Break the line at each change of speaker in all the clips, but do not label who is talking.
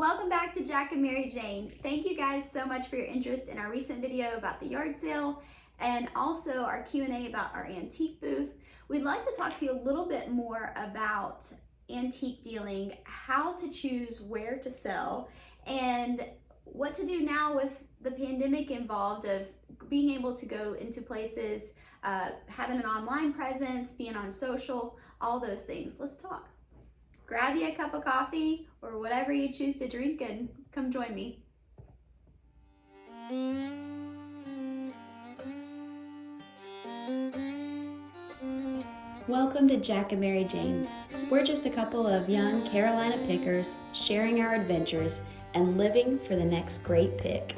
Welcome back to Jack and Mary Jane. Thank you guys so much for your interest in our recent video about the yard sale and also our Q&A about our antique booth. We'd like to talk to you a little bit more about antique dealing, how to choose where to sell, and what to do now with the pandemic involved of being able to go into places, having an online presence, being on social, all those things. Let's talk. Grab you a cup of coffee or whatever you choose to drink and come join me. Welcome to Jack and Mary Jane's. We're just a couple of young Carolina pickers sharing our adventures and living for the next great pick.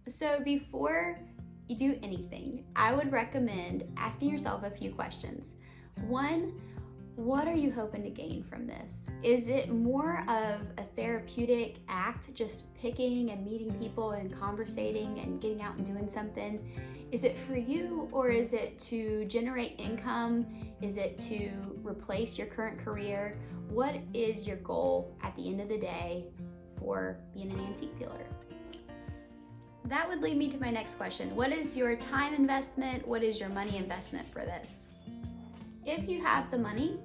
So before you do anything, I would recommend asking yourself a few questions. One, what are you hoping to gain from this? Is it more of a therapeutic act, just picking and meeting people and conversating and getting out and doing something? Is it for you, or is it to generate income? Is it to replace your current career? What is your goal at the end of the day for being an antique dealer? That would lead me to my next question. What is your time investment? What is your money investment for this? If you have the money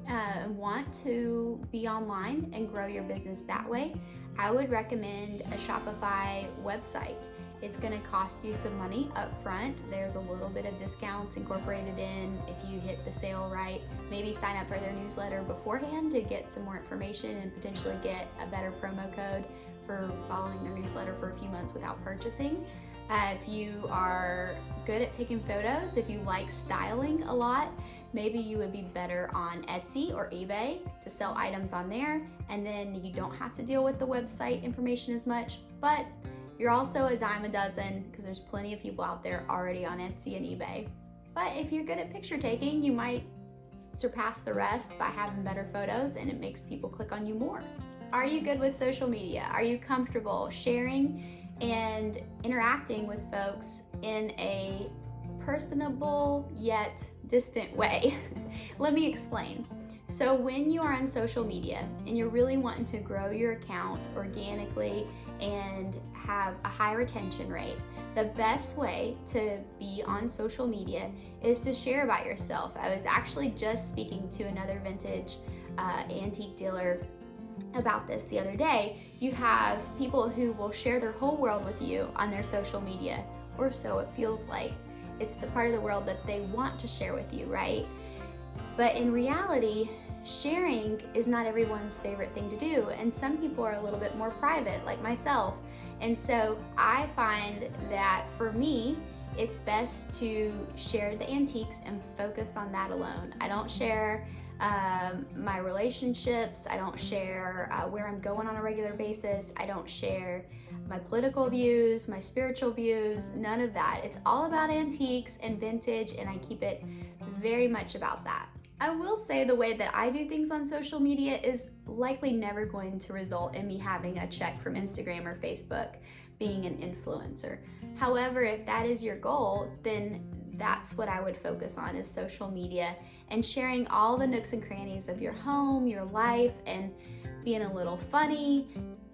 and want to be online and grow your business that way, I would recommend a Shopify website. It's going to cost you some money up front. There's a little bit of discounts incorporated in if you hit the sale right. Maybe sign up for their newsletter beforehand to get some more information and potentially get a better promo code for following their newsletter for a few months without purchasing. If you are good at taking photos, if you like styling a lot, maybe you would be better on Etsy or eBay to sell items on there, and then you don't have to deal with the website information as much, but you're also a dime a dozen because there's plenty of people out there already on Etsy and eBay. But if you're good at picture taking, you might surpass the rest by having better photos, and it makes people click on you more. Are you good with social media? Are you comfortable sharing and interacting with folks in a personable yet distant way? Let me explain. So when you are on social media and you're really wanting to grow your account organically and have a high retention rate, the best way to be on social media is to share about yourself. I was actually just speaking to another vintage antique dealer about this the other day. You have people who will share their whole world with you on their social media, or so it feels like. It's the part of the world that they want to share with you, right? But in reality, sharing is not everyone's favorite thing to do, and some people are a little bit more private, like myself. And so I find that for me, it's best to share the antiques and focus on that alone. I don't share my relationships. I don't share where I'm going on a regular basis. I don't share my political views, my spiritual views, none of that. It's all about antiques and vintage, and I keep it very much about that. I will say the way that I do things on social media is likely never going to result in me having a check from Instagram or Facebook, being an influencer. However, if that is your goal, then that's what I would focus on, is social media and sharing all the nooks and crannies of your home, your life, and being a little funny,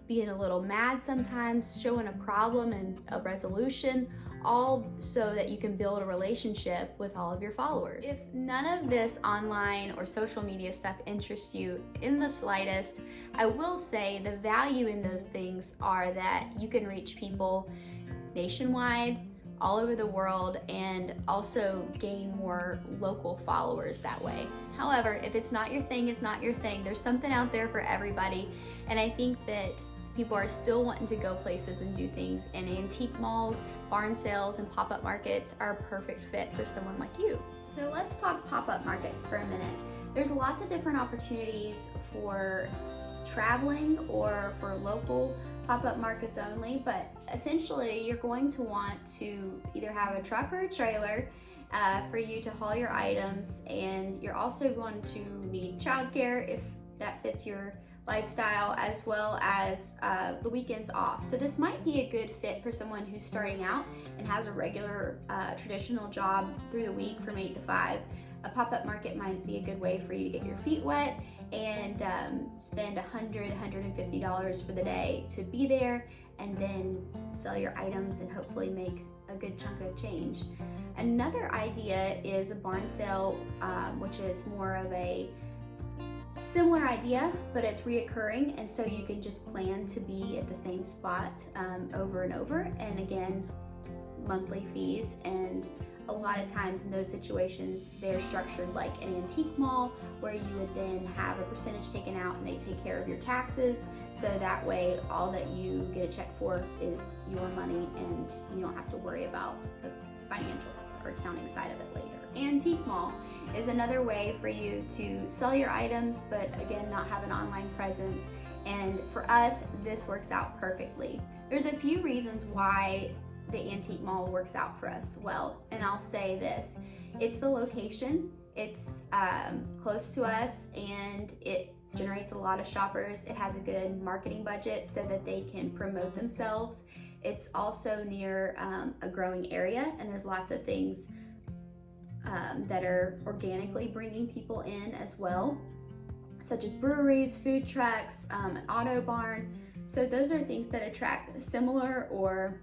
being a little mad sometimes, showing a problem and a resolution, all so that you can build a relationship with all of your followers. If none of this online or social media stuff interests you in the slightest, I will say the value in those things are that you can reach people nationwide, all over the world, and also gain more local followers that way. However, if it's not your thing, it's not your thing. There's something out there for everybody, and I think that people are still wanting to go places and do things, and antique malls, barn sales, and pop-up markets are a perfect fit for someone like you. So let's talk pop-up markets for a minute. There's lots of different opportunities for traveling or for local pop-up markets only, but essentially you're going to want to either have a truck or a trailer for you to haul your items, and you're also going to need childcare if that fits your lifestyle, as well as the weekends off. So this might be a good fit for someone who's starting out and has a regular traditional job through the week from 8 to 5. A pop-up market might be a good way for you to get your feet wet and spend $100, $150 for the day to be there, and then sell your items and hopefully make a good chunk of change. Another idea is a barn sale, which is more of a similar idea, but it's reoccurring, and so you can just plan to be at the same spot over and over, and again, monthly fees. And a lot of times in those situations, they're structured like an antique mall, where you would then have a percentage taken out and they take care of your taxes, so that way all that you get a check for is your money and you don't have to worry about the financial or accounting side of it later. Antique mall is another way for you to sell your items, but again, not have an online presence. And for us, this works out perfectly. There's a few reasons why the antique mall works out for us well, and I'll say this: it's the location, it's close to us, and it generates a lot of shoppers. It has a good marketing budget so that they can promote themselves. It's also near a growing area, and there's lots of things that are organically bringing people in as well, such as breweries, food trucks, an auto barn. So those are things that attract similar or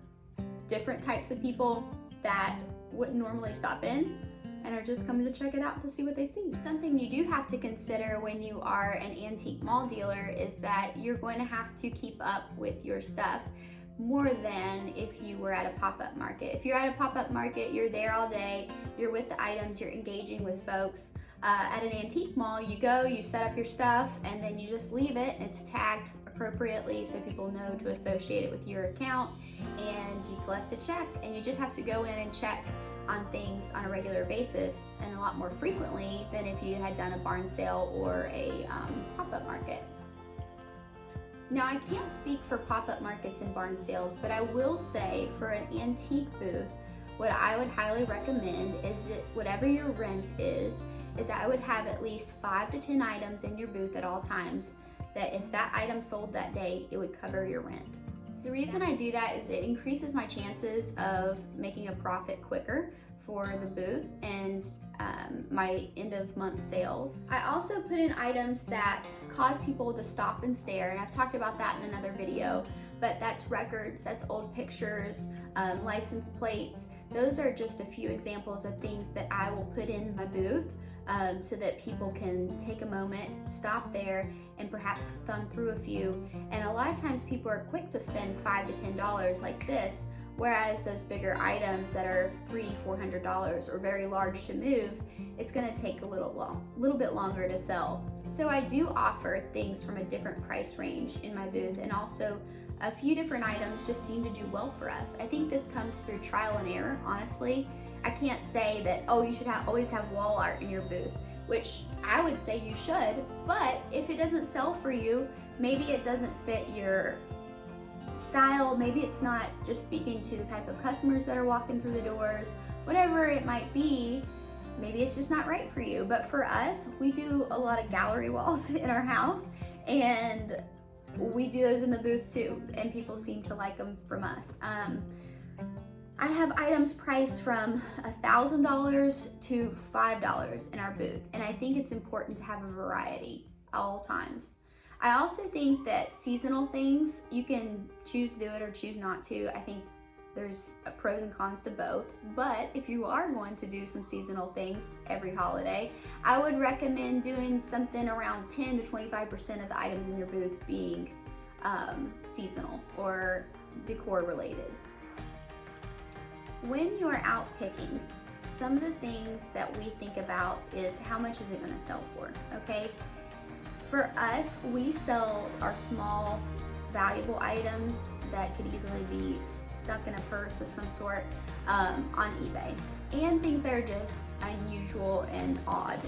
different types of people that wouldn't normally stop in and are just coming to check it out to see what they see. Something you do have to consider when you are an antique mall dealer is that you're going to have to keep up with your stuff more than if you were at a pop-up market. If you're at a pop-up market, you're there all day, you're with the items, you're engaging with folks. At an antique mall, you go, you set up your stuff, and then you just leave it, and it's tagged appropriately so people know to associate it with your account, and you collect a check, and you just have to go in and check on things on a regular basis and a lot more frequently than if you had done a barn sale or a pop-up market. Now, I can't speak for pop-up markets and barn sales, but I will say for an antique booth, what I would highly recommend is that whatever your rent is that I would have at least 5 to 10 items in your booth at all times, that if that item sold that day, it would cover your rent. The reason I do that is it increases my chances of making a profit quicker for the booth and my end of month sales. I also put in items that cause people to stop and stare, and I've talked about that in another video, but that's records, that's old pictures, license plates. Those are just a few examples of things that I will put in my booth so that people can take a moment, stop there, and perhaps thumb through a few. And a lot of times people are quick to spend $5 to $10 like this, whereas those bigger items that are $300, $400 or very large to move, it's gonna take a little bit longer to sell. So I do offer things from a different price range in my booth, and also a few different items just seem to do well for us. I think this comes through trial and error, honestly. I can't say that, oh, you should always have wall art in your booth, which I would say you should, but if it doesn't sell for you, maybe it doesn't fit your style, maybe it's not just speaking to the type of customers that are walking through the doors, whatever it might be, maybe it's just not right for you. But for us, we do a lot of gallery walls in our house, and we do those in the booth too, and people seem to like them from us. I have items priced from $1,000 to $5 in our booth, and I think it's important to have a variety at all times. I also think that seasonal things, you can choose to do it or choose not to. I think there's pros and cons to both, but if you are going to do some seasonal things every holiday, I would recommend doing something around 10 to 25% of the items in your booth being seasonal or decor related. When you're out picking, some of the things that we think about is how much is it going to sell for, okay? For us, we sell our small, valuable items that could easily be stuck in a purse of some sort on eBay, and things that are just unusual and odd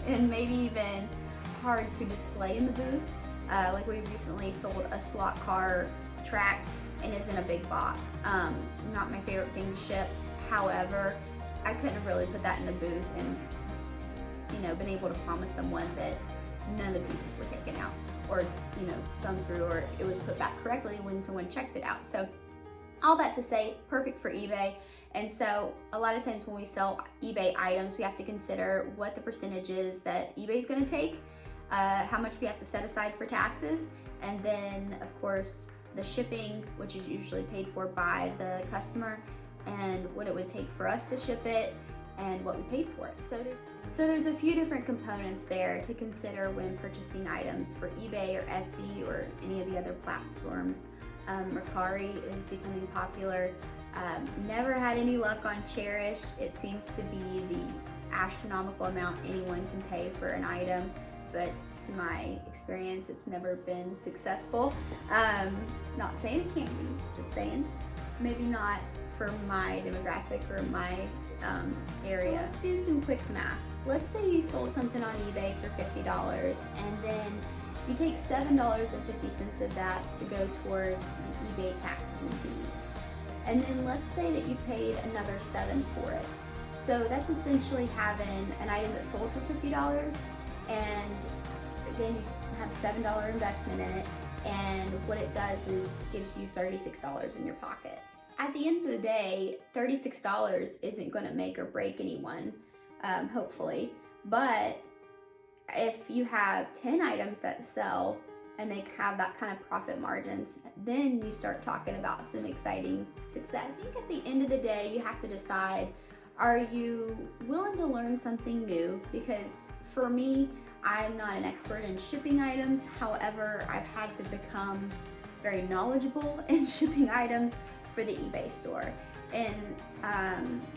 and maybe even hard to display in the booth. Like we recently sold a slot car track and is in a big box. Not my favorite thing to ship. However, I couldn't have really put that in the booth and been able to promise someone that none of the pieces were taken out. or thumb through, or it was put back correctly when someone checked it out. So all that to say, perfect for eBay. And so a lot of times when we sell eBay items, we have to consider what the percentage is that eBay is going to take, how much we have to set aside for taxes, and then of course the shipping, which is usually paid for by the customer, and what it would take for us to ship it, and what we paid for it. So there's a few different components there to consider when purchasing items for eBay or Etsy or any of the other platforms. Mercari is becoming popular. Never had any luck on Cherish. It seems to be the astronomical amount anyone can pay for an item, but to my experience, it's never been successful. Not saying it can't be, just saying maybe not for my demographic or my area. So let's do some quick math. Let's say you sold something on eBay for $50, and then you take $7.50 of that to go towards eBay taxes and fees. And then let's say that you paid another $7 for it. So that's essentially having an item that sold for $50, and again, you have a $7 investment in it, and what it does is gives you $36 in your pocket. At the end of the day, $36 isn't going to make or break anyone, hopefully, but if you have 10 items that sell and they have that kind of profit margins, then you start talking about some exciting success. I think at the end of the day, you have to decide, are you willing to learn something new? Because for me, I'm not an expert in shipping items. However, I've had to become very knowledgeable in shipping items for the eBay store. In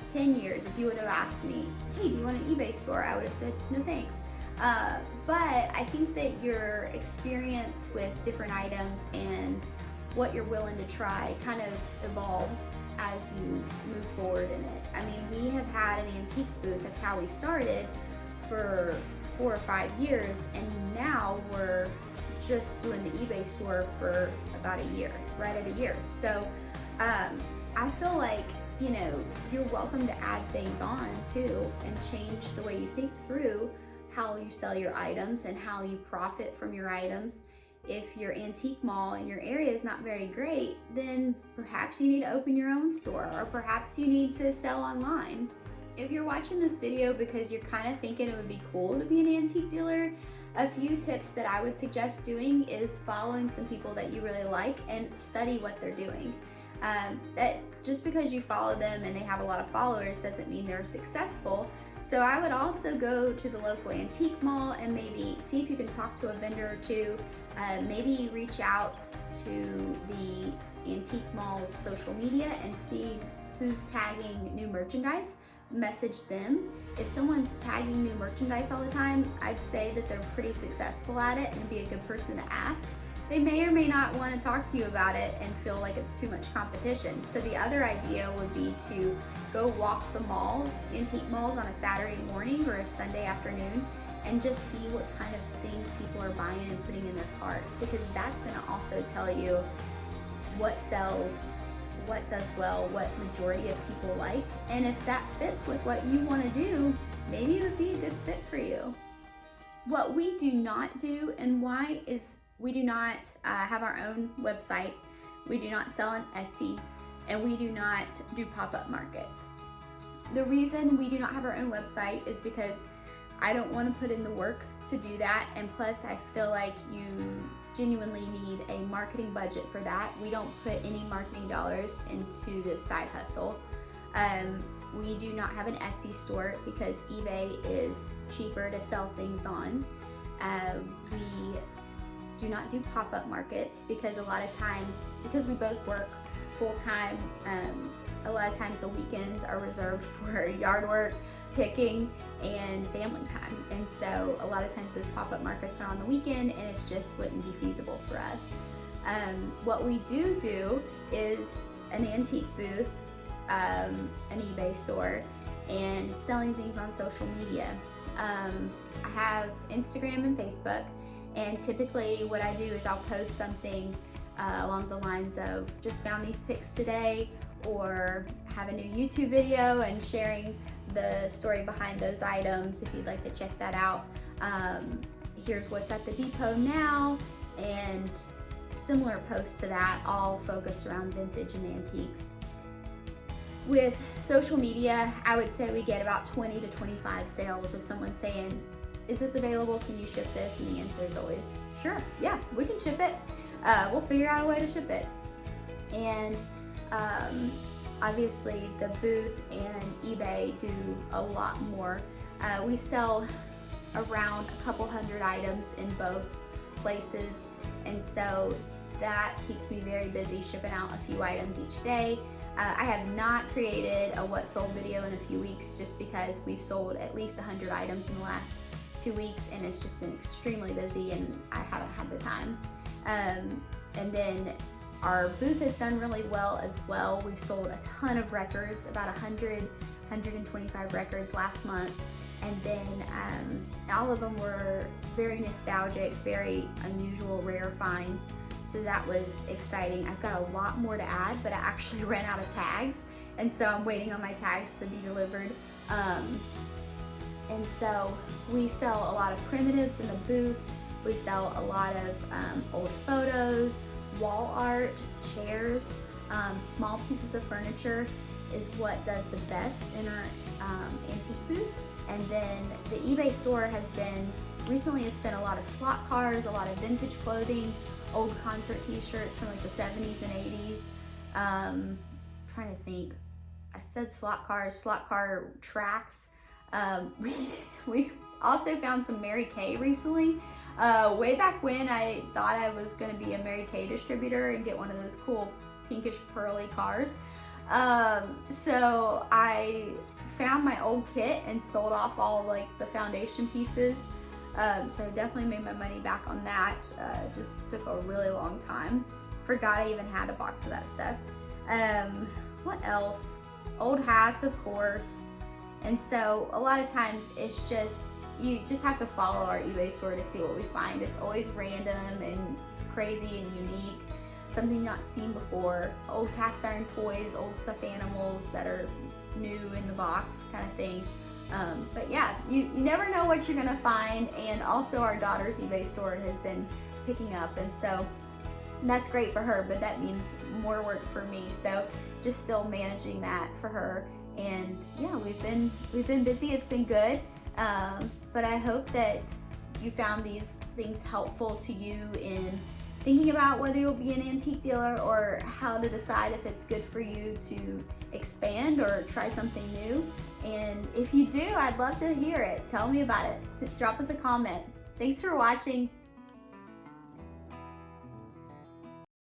10 years, if you would have asked me, hey, do you want an eBay store? I would have said, no thanks. But I think that your experience with different items and what you're willing to try kind of evolves as you move forward in it. I mean, we have had an antique booth, that's how we started, for 4 or 5 years, and now we're just doing the eBay store for about a year, right at a year. So I feel like, you're welcome to add things on too and change the way you think through how you sell your items and how you profit from your items. If your antique mall in your area is not very great, then perhaps you need to open your own store, or perhaps you need to sell online. If you're watching this video because you're kind of thinking it would be cool to be an antique dealer, a few tips that I would suggest doing is following some people that you really like and study what they're doing. That just because you follow them and they have a lot of followers doesn't mean they're successful. So I would also go to the local antique mall and maybe see if you can talk to a vendor or two. Maybe reach out to the antique mall's social media and see who's tagging new merchandise. Message them. If someone's tagging new merchandise all the time, I'd say that they're pretty successful at it and be a good person to ask. They may or may not want to talk to you about it and feel like it's too much competition. So the other idea would be to go walk the malls, antique malls, on a Saturday morning or a Sunday afternoon, and just see what kind of things people are buying and putting in their cart, because that's going to also tell you what sells, what does well, what majority of people like, and if that fits with what you want to do, maybe it would be a good fit for you. What we do not do and why is we do not have our own website, we do not sell on Etsy, and we do not do pop-up markets. The reason we do not have our own website is because I don't want to put in the work to do that, and plus I feel like you genuinely need a marketing budget for that. We don't put any marketing dollars into this side hustle. We do not have an Etsy store because eBay is cheaper to sell things on. We do not do pop-up markets because a lot of times, because we both work full-time, a lot of times the weekends are reserved for yard work, picking, and family time. And so a lot of times those pop-up markets are on the weekend and it just wouldn't be feasible for us. What we do is an antique booth, an eBay store, and selling things on social media. I have Instagram and Facebook, and typically what I do is I'll post something along the lines of just found these pics today, or have a new YouTube video and sharing the story behind those items if you'd like to check that out. Here's what's at the depot now, and similar posts to that, all focused around vintage and antiques. With social media, I would say we get about 20 to 25 sales of someone saying, is this available? Can you ship this? And the answer is always, sure, yeah, we can ship it. We'll figure out a way to ship it. And obviously the booth and eBay do a lot more. We sell around a couple hundred items in both places, and so that keeps me very busy shipping out a few items each day. I have not created a what sold video in a few weeks just because we've sold at least 100 items in the last 2 weeks, and it's just been extremely busy and I haven't had the time. And then our booth has done really well as well. We've sold a ton of records, about 125 records last month. And then all of them were very nostalgic, very unusual, rare finds. So that was exciting. I've got a lot more to add, but I actually ran out of tags. And so I'm waiting on my tags to be delivered. And so we sell a lot of primitives in the booth. We sell a lot of old photos, wall art, chairs, small pieces of furniture is what does the best in our antique booth. And then the eBay store has been, recently it's been a lot of slot cars, a lot of vintage clothing, old concert t-shirts from like the 70s and 80s. Trying to think, I said slot cars, slot car tracks. We also found some Mary Kay recently. Way back when I thought I was gonna be a Mary Kay distributor and get one of those cool pinkish pearly cars. So I found my old kit and sold off all like the foundation pieces. So I definitely made my money back on that. Just took a really long time. Forgot I even had a box of that stuff. What else? Old hats, of course. And so a lot of times it's just, you just have to follow our eBay store to see what we find. It's always random and crazy and unique. Something not seen before. Old cast iron toys, old stuffed animals that are new in the box kind of thing. But yeah, you never know what you're gonna find. And also our daughter's eBay store has been picking up, and so that's great for her, but that means more work for me. So just still managing that for her. And yeah, we've been busy. It's been good. But I hope that you found these things helpful to you in thinking about whether you'll be an antique dealer or how to decide if it's good for you to expand or try something new. And if you do, I'd love to hear it. Tell me about it. Drop us a comment. Thanks for watching.